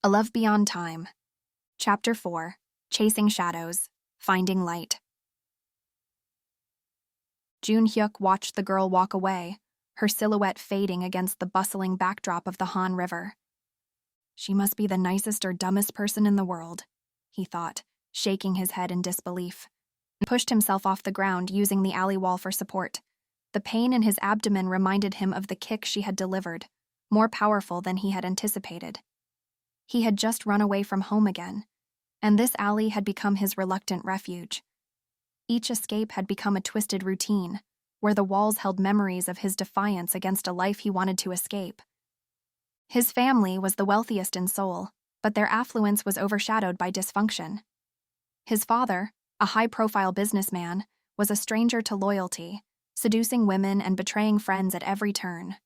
A Love Beyond Time. Chapter 4. Chasing Shadows. Finding Light. Joon Hyuk watched the girl walk away, her silhouette fading against the bustling backdrop of the Han River. She must be the nicest or dumbest person in the world, he thought, shaking his head in disbelief. He pushed himself off the ground, using the alley wall for support. The pain in his abdomen reminded him of the kick she had delivered, more powerful than he had anticipated. He had just run away from home again, and this alley had become his reluctant refuge. Each escape had become a twisted routine, where the walls held memories of his defiance against a life he wanted to escape. His family was the wealthiest in Seoul, but their affluence was overshadowed by dysfunction. His father, a high-profile businessman, was a stranger to loyalty, seducing women and betraying friends at every turn.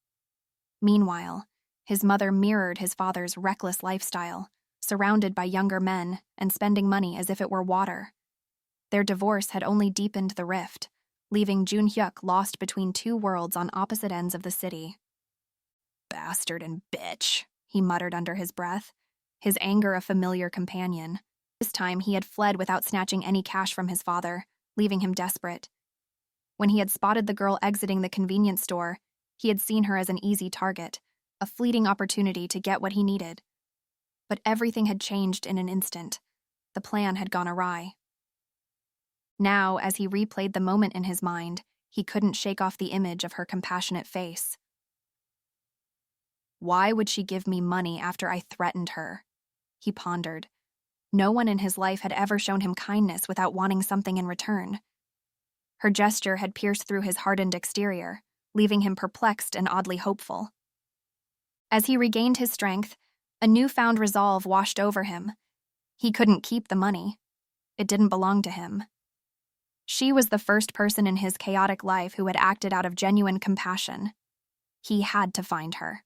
Meanwhile, his mother mirrored his father's reckless lifestyle, surrounded by younger men and spending money as if it were water. Their divorce had only deepened the rift, leaving Joon Hyuk lost between two worlds on opposite ends of the city. "Bastard and bitch," he muttered under his breath, his anger a familiar companion. This time he had fled without snatching any cash from his father, leaving him desperate. When he had spotted the girl exiting the convenience store, he had seen her as an easy target, a fleeting opportunity to get what he needed. But everything had changed in an instant. The plan had gone awry. Now, as he replayed the moment in his mind, he couldn't shake off the image of her compassionate face. Why would she give me money after I threatened her? He pondered. No one in his life had ever shown him kindness without wanting something in return. Her gesture had pierced through his hardened exterior, leaving him perplexed and oddly hopeful. As he regained his strength, a newfound resolve washed over him. He couldn't keep the money. It didn't belong to him. She was the first person in his chaotic life who had acted out of genuine compassion. He had to find her.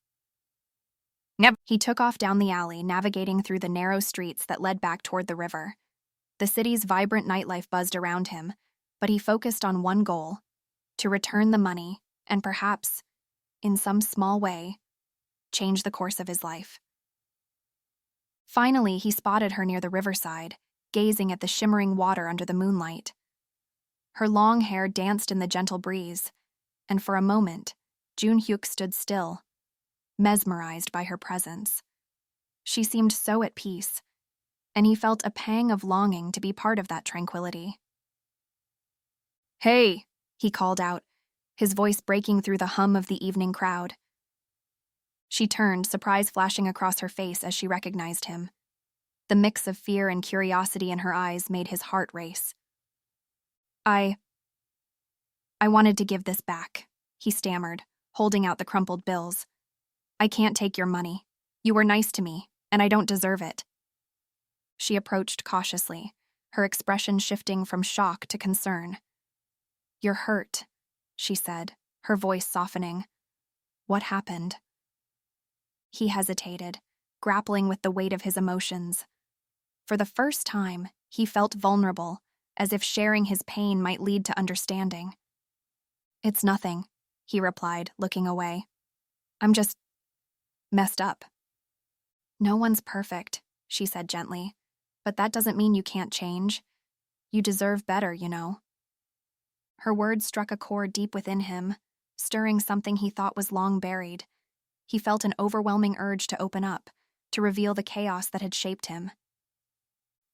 He took off down the alley, navigating through the narrow streets that led back toward the river. The city's vibrant nightlife buzzed around him, but he focused on one goal: to return the money and perhaps, in some small way, change the course of his life. Finally, he spotted her near the riverside, gazing at the shimmering water under the moonlight. Her long hair danced in the gentle breeze, and for a moment, Joon Hyuk stood still, mesmerized by her presence. She seemed so at peace, and he felt a pang of longing to be part of that tranquility. "Hey," he called out, his voice breaking through the hum of the evening crowd. She turned, surprise flashing across her face as she recognized him. The mix of fear and curiosity in her eyes made his heart race. I wanted to give this back," he stammered, holding out the crumpled bills. "I can't take your money. You were nice to me, and I don't deserve it." She approached cautiously, her expression shifting from shock to concern. "You're hurt," she said, her voice softening. "What happened?" He hesitated, grappling with the weight of his emotions. For the first time, he felt vulnerable, as if sharing his pain might lead to understanding. "It's nothing," he replied, looking away. "I'm just messed up." "No one's perfect," she said gently, "but that doesn't mean you can't change. You deserve better, you know." Her words struck a chord deep within him, stirring something he thought was long buried. He felt an overwhelming urge to open up, to reveal the chaos that had shaped him.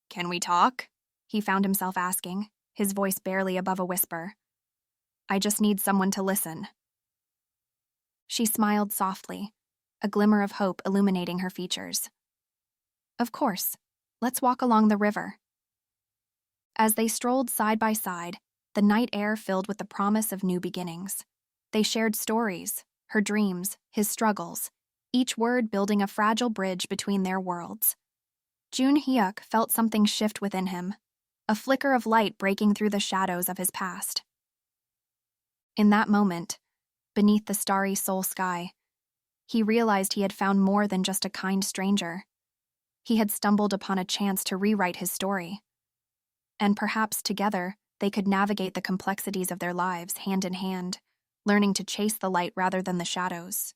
"Can we talk?" he found himself asking, his voice barely above a whisper. "I just need someone to listen." She smiled softly, a glimmer of hope illuminating her features. "Of course. Let's walk along the river." As they strolled side by side, the night air filled with the promise of new beginnings. They shared stories, her dreams, his struggles, each word building a fragile bridge between their worlds. Joon Hyuk felt something shift within him, a flicker of light breaking through the shadows of his past. In that moment, beneath the starry Seoul sky, he realized he had found more than just a kind stranger. He had stumbled upon a chance to rewrite his story. And perhaps together, they could navigate the complexities of their lives hand in hand, learning to chase the light rather than the shadows.